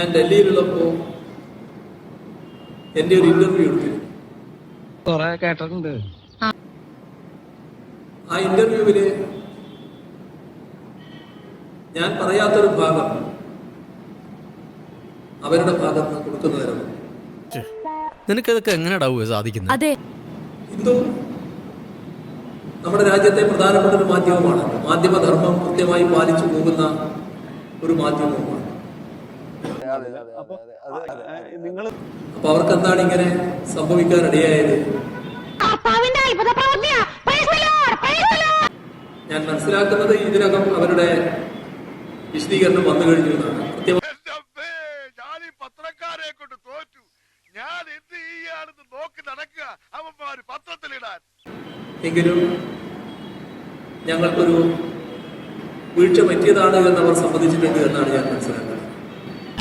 ഞാൻ ഡൽഹിയിലുള്ളപ്പോൾ എൻ്റെ ഒരു ഇന്റർവ്യൂ എടുത്തിരുന്നു. കേട്ടിട്ടുണ്ട്. ആ ഇന്റർവ്യൂവില് ഞാൻ പറയാത്തൊരു ഭാഗം അവരുടെ ഭാഗത്ത് കൊടുക്കുന്നതായിരുന്നു. നിനക്കതൊക്കെ എങ്ങനെയാ സാധിക്കുന്നത്? ഹിന്ദു നമ്മുടെ രാജ്യത്തെ പ്രധാനപ്പെട്ട ഒരു മാധ്യമമാണ്. മാധ്യമധർമ്മം കൃത്യമായി പാലിച്ചു പോകുന്ന ഒരു മാധ്യമവുമാണ്. അപ്പൊ അവർക്ക് എന്താണ് ഇങ്ങനെ സംഭവിക്കാനിടയായത്? ഞാൻ മനസ്സിലാക്കുന്നത് ഇതിനകം അവരുടെ വിശദീകരണം വന്നു കഴിഞ്ഞു എന്നാണ്. പത്രക്കാരെ കൊണ്ട് തോറ്റു. ഞാൻ എന്ത് ചെയ്യാണെന്ന് നോക്കി നടക്കുക. അവന്മാര് പത്രത്തിലിടാൻ. എങ്കിലും ഞങ്ങൾക്കൊരു വീഴ്ച പറ്റിയതാണ് എന്നവർ സമ്മതിച്ചിട്ടുണ്ട് എന്നാണ് ഞാൻ മനസ്സിലാക്കുന്നത്.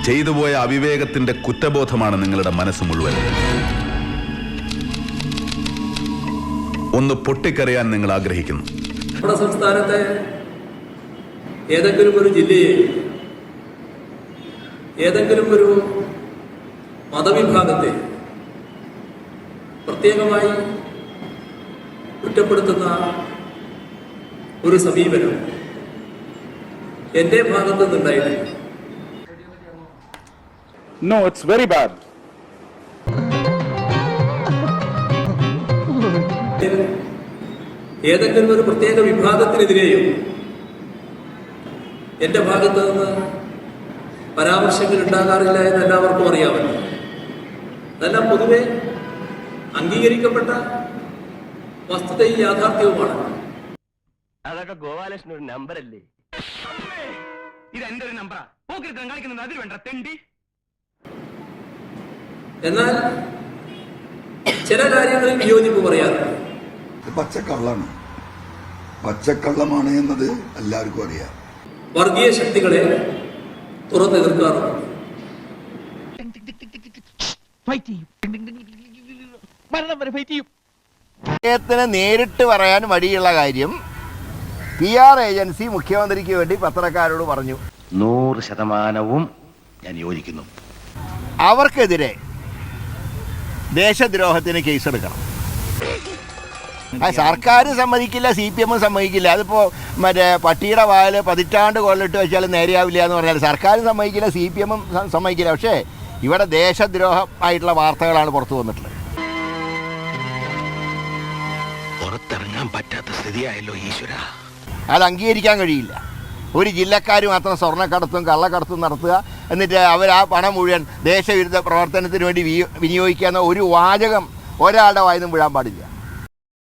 ചെയ്തുപോയ അവിവേകത്തിന്റെ കുറ്റബോധമാണ് നിങ്ങളുടെ മനസ്സ് മുഴുവൻ. ഒന്ന് പൊട്ടിക്കറിയാൻ നിങ്ങൾ ആഗ്രഹിക്കുന്നു. നമ്മുടെ സംസ്ഥാനത്തെ ഏതെങ്കിലും ഒരു ജില്ലയെ ഏതെങ്കിലും ഒരു മതവിഭാഗത്തെ പ്രത്യേകമായി കുറ്റപ്പെടുത്തുന്ന ഒരു സമീപനം എന്റെ ഭാഗത്തു നിന്നുണ്ടായിട്ടില്ല. No, it's very bad. ഏതെങ്കിലും ഒരു പ്രത്യേക വിഭാഗത്തിനെതിരെയും എന്റെ ഭാഗത്ത് നിന്ന് പരാമർശങ്ങൾ ഉണ്ടാകാറില്ല എന്ന് എല്ലാവർക്കും അറിയാമല്ലോ. അതെല്ലാം പൊതുവെ അംഗീകരിക്കപ്പെട്ട വസ്തുതയും യാഥാർത്ഥ്യവുമാണ്. അതൊക്കെ ഗോപാലകൃഷ്ണൻ ഒരു നമ്പറല്ലേ? ഇത് എന്റെ ഒരു നമ്പറാ. പോക്കിരുത്തം കളിക്കുന്നത് അതിൽ വേണ്ട തെണ്ടി. എന്നാൽ ചില കാര്യങ്ങളിൽ വിയോജിപ്പ് പറയാറുണ്ട്. പച്ചക്കള്ളാണ്, പച്ചക്കള്ളമാണ് എന്നത് എല്ലാവർക്കും അറിയാം. വർഗീയ ശക്തികളെ തുറന്നെതിർക്കാറുണ്ട്. അദ്ദേഹത്തിന് നേരിട്ട് പറയാൻ വഴിയുള്ള കാര്യം PR ഏജൻസി മുഖ്യമന്ത്രിക്ക് വേണ്ടി പത്രക്കാരോട് പറഞ്ഞു. 100% ഞാൻ യോജിക്കുന്നു. അവർക്കെതിരെ ദേശദ്രോഹത്തിന് കേസെടുക്കണം. സർക്കാർ സമ്മതിക്കില്ല, CPM സമ്മതിക്കില്ല. അതിപ്പോ മറ്റേ പട്ടിയുടെ വായിൽ 10 കൊല്ലിട്ട് വെച്ചാൽ നേരെയാവില്ല എന്ന് പറഞ്ഞാൽ സർക്കാരും സമ്മതിക്കില്ല, CPM സമ്മതിക്കില്ല. പക്ഷേ ഇവിടെ ദേശദ്രോഹമായിട്ടുള്ള വാർത്തകളാണ് പുറത്തു വന്നിട്ടുള്ളത്. പുറത്തിറങ്ങാൻ പറ്റാത്ത സ്ഥിതിയായല്ലോ ഈശ്വര. അത് അംഗീകരിക്കാൻ കഴിയില്ല. ഒരു ജില്ലക്കാർ മാത്രം സ്വർണ്ണക്കടത്തും കള്ളക്കടത്തും നടത്തുക, എന്നിട്ട് അവർ ആ പണം മുഴുവൻ ദേശവിരുദ്ധ പ്രവർത്തനത്തിന് വേണ്ടി വിനിയോഗിക്കുന്ന ഒരു വാചകം ഒരാളുടെ വായിന്നും വീഴാൻ പാടില്ല.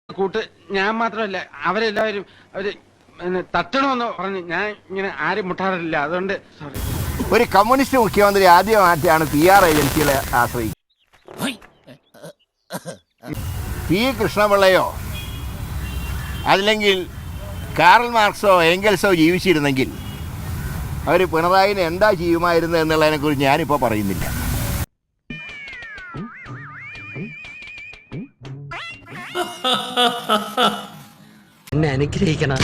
കൂട്ട് ഞാൻ മാത്രമല്ല, അവരെല്ലാവരും അവര് തട്ടണമെന്ന് പറഞ്ഞ് ഞാൻ ഇങ്ങനെ ആരും മുട്ടാറില്ല. അതുകൊണ്ട് ഒരു കമ്മ്യൂണിസ്റ്റ് മുഖ്യമന്ത്രി ആദ്യമായിട്ടാണ് PR ഏജൻസികളെ ആശ്രയിക്കുന്നത്. P. കൃഷ്ണപിള്ളയോ അല്ലെങ്കിൽ കാറൽ മാർക്സോ എംഗൽസോ ജീവിച്ചിരുന്നെങ്കിൽ അവർ പിണറായിനെ എന്താ ചെയ്യുമായിരുന്നു എന്നുള്ളതിനെക്കുറിച്ച് ഞാനിപ്പോൾ പറയുന്നില്ല. എന്നെ അനുഗ്രഹിക്കണം.